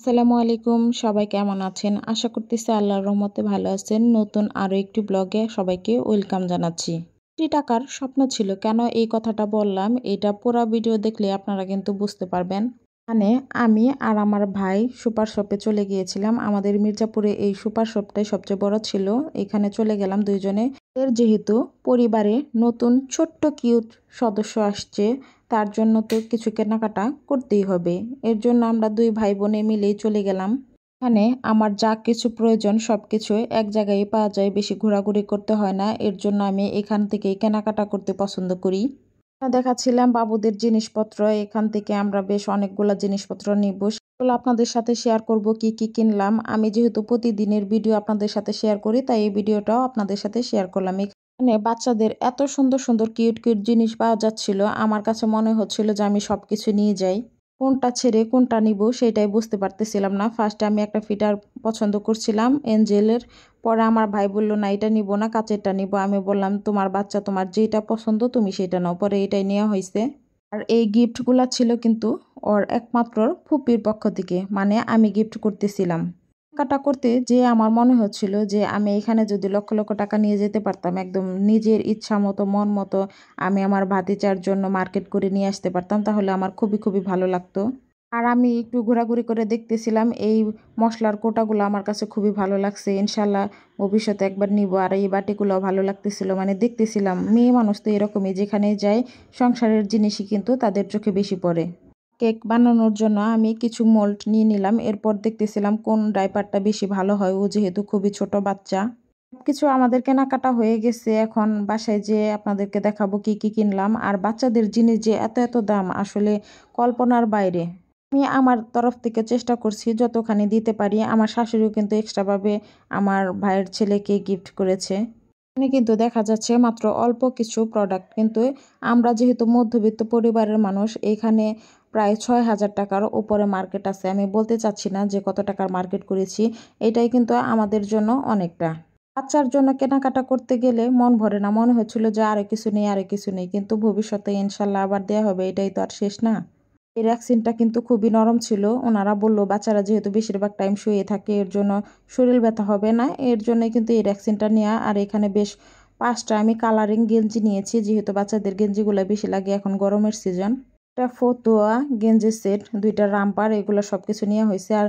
আসসালামু আলাইকুম, সবাই কেমন আছেন? আশা করতেছি আল্লাহর রহমতে ভালো আছেন। নতুন আরও একটি ব্লগে সবাইকে ওয়েলকাম জানাচ্ছি। কোটি টাকার স্বপ্ন ছিল, কেন এই কথাটা বললাম এটা পুরো ভিডিও দেখলে আপনারা কিন্তু বুঝতে পারবেন। মানে আমি আর আমার ভাই সুপার শপে চলে গিয়েছিলাম। আমাদের মির্জাপুরে এই সুপার শপটাই সবচেয়ে বড় ছিল। এখানে চলে গেলাম দুইজনে। এর যেহেতু পরিবারে নতুন ছোট্ট কিউট সদস্য আসছে, তার জন্য তো কিছু কেনাকাটা করতেই হবে। এর জন্য আমরা দুই ভাই বোনে মিলেই চলে গেলাম। এখানে আমার যা কিছু প্রয়োজন সব কিছুই এক জায়গায় পাওয়া যায়, বেশি ঘোরাঘুরি করতে হয় না। এর জন্য আমি এখান থেকেই কেনাকাটা করতে পছন্দ করি। দেখাচ্ছিলাম বাবুদের জিনিসপত্র, এখান থেকে আমরা বেশ অনেকগুলো জিনিসপত্র নিব, সেগুলো আপনাদের সাথে শেয়ার করব কি কি কিনলাম। আমি যেহেতু প্রতিদিনের ভিডিও আপনাদের সাথে শেয়ার করি, তাই এই ভিডিওটাও আপনাদের সাথে শেয়ার করলাম। এখানে বাচ্চাদের এত সুন্দর সুন্দর কিউট কিউট জিনিস পাওয়া যাচ্ছিল, আমার কাছে মনে হচ্ছিল যে আমি সবকিছু নিয়ে যাই। কোনটা ছেড়ে কোনটা নিব সেটাই বুঝতে পারতেছিলাম না। ফার্স্টে আমি একটা ফিটার পছন্দ করছিলাম এঞ্জেলের, পরে আমার ভাই বলল না এটা নিব না, কাচেরটা নিব। আমি বললাম তোমার বাচ্চা, তোমার যেটা পছন্দ তুমি সেটা নাও। পরে এটাই নেওয়া হয়েছে। আর এই গিফটগুলা ছিল কিন্তু ওর একমাত্র ফুপির পক্ষ থেকে, মানে আমি গিফট করতেছিলাম। কেনাকাটা করতে যে আমার মনে হচ্ছিল যে আমি এখানে যদি লক্ষ লক্ষ টাকা নিয়ে যেতে পারতাম, একদম নিজের ইচ্ছা মতো মন মতো আমি আমার ভাতিজার জন্য মার্কেট করে নিয়ে আসতে পারতাম, তাহলে আমার খুবই খুবই ভালো লাগতো। আর আমি একটু ঘোরাঘুরি করে দেখতেছিলাম, এই মশলার কোটাগুলো আমার কাছে খুবই ভালো লাগছে। ইনশাল্লাহ ভবিষ্যতে একবার নিব। আর এই বাটিগুলো ভালো লাগতেছিল, মানে দেখতেছিলাম মেয়ে মানুষ তো এরকমই, যেখানে যায় সংসারের জিনিসই কিন্তু তাদের চোখে বেশি পড়ে। কেক বানানোর জন্য আমি কিছু মোল্ড নিয়ে নিলাম। এরপর দেখতেছিলাম কোন ডাইপারটা বেশি ভালো হয়, ও যেহেতু খুবই ছোট বাচ্চা। কিছু আমাদের কেনাকাটা হয়ে গেছে, এখন বাসায় যেয়ে আপনাদেরকে দেখাবো কি কি কিনলাম। আর বাচ্চাদের জিনিস যে এত এত দাম, আসলে কল্পনার বাইরে। আমি আমার তরফ থেকে চেষ্টা করছি যতখানি দিতে পারি। আমার শাশুড়িও কিন্তু এক্সট্রাভাবে আমার ভাইয়ের ছেলেকে গিফট করেছে। এখানে কিন্তু দেখা যাচ্ছে মাত্র অল্প কিছু প্রোডাক্ট, কিন্তু আমরা যেহেতু মধ্যবিত্ত পরিবারের মানুষ, এখানে প্রায় 6,000 টাকার উপরে মার্কেট আছে। আমি বলতে চাচ্ছি না যে কত টাকার মার্কেট করেছি, এটাই কিন্তু আমাদের জন্য অনেকটা। বাচ্চার জন্য কেনাকাটা করতে গেলে মন ভরে না, মনে হচ্ছিল যে আরো কিছু নেই আরো কিছু নেই, কিন্তু ভবিষ্যতে ইনশাল্লাহ আবার দেওয়া হবে, এটাই তো আর শেষ না। এই ভ্যাকসিনটা কিন্তু খুবই নরম ছিল। ওনারা বললো বাচ্চারা যেহেতু বেশিরভাগ টাইম শুয়ে থাকে, এর জন্য শরীর ব্যথা হবে না, এর জন্য কিন্তু এই ভ্যাকসিনটা নেওয়া। আর এখানে বেশ 5টা আমি কালারিং গেঞ্জি নিয়েছি, যেহেতু বাচ্চাদের গেঞ্জিগুলো বেশি লাগে এখন গরমের সিজন। একটা ফতুয়া গেঞ্জি সেট, 2টা রামপার, এগুলো সব কিছু নেওয়া হয়েছে। আর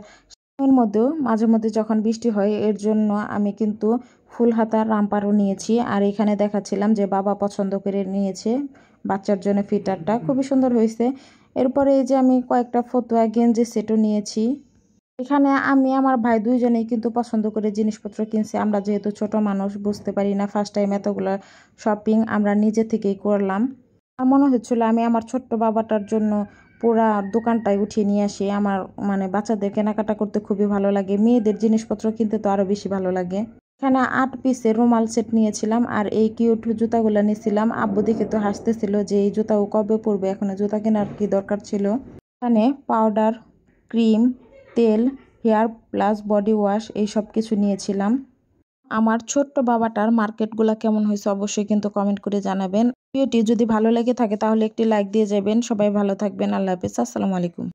এর মধ্যেও মাঝে মধ্যে যখন বৃষ্টি হয়, এর জন্য আমি কিন্তু ফুল হাতা রামপারও নিয়েছি। আর এখানে দেখাচ্ছিলাম যে বাবা পছন্দ করে নিয়েছে বাচ্চার জন্য, ফিটারটা খুবই সুন্দর হয়েছে। এরপরে এই যে আমি কয়েকটা ফতুয়া গেঞ্জি সেটও নিয়েছি। এখানে আমি আমার ভাই দুইজনেই কিন্তু পছন্দ করে জিনিসপত্র কিনছি। আমরা যেহেতু ছোট মানুষ, বুঝতে পারি না ফার্স্ট টাইম এতগুলো শপিং আমরা নিজে থেকেই করলাম। আমার মনে হচ্ছিল আমি আমার ছোট্ট বাবাটার জন্য পুরা দোকানটাই উঠিয়ে নিয়ে আসি। আমার মানে বাচ্চাদের কেনাকাটা করতে খুবই ভালো লাগে, মেয়েদের জিনিসপত্র কিনতে তো আরও বেশি ভালো লাগে। এখানে 8 পিসের রুমাল সেট নিয়েছিলাম, আর এই কিউট জুতাগুলো নিয়েছিলাম। আব্বু দেখে তো হাসতেছিল যে এই জুতাও কবে পরবে, এখন জুতা কেনার কি দরকার ছিল। এখানে পাউডার, ক্রিম, তেল, হেয়ার প্লাস বডি ওয়াশ এই সব কিছু নিয়েছিলাম। আমার ছোট্ট বাবাটার মার্কেটগুলো কেমন হয়েছে অবশ্যই কিন্তু কমেন্ট করে জানাবেন। ভিডিওটি যদি ভালো লেগে থাকে তাহলে একটি লাইক দিয়ে যাবেন। সবাই ভালো থাকবেন। আল্লাহ হাফেজ। আসসালামু আলাইকুম।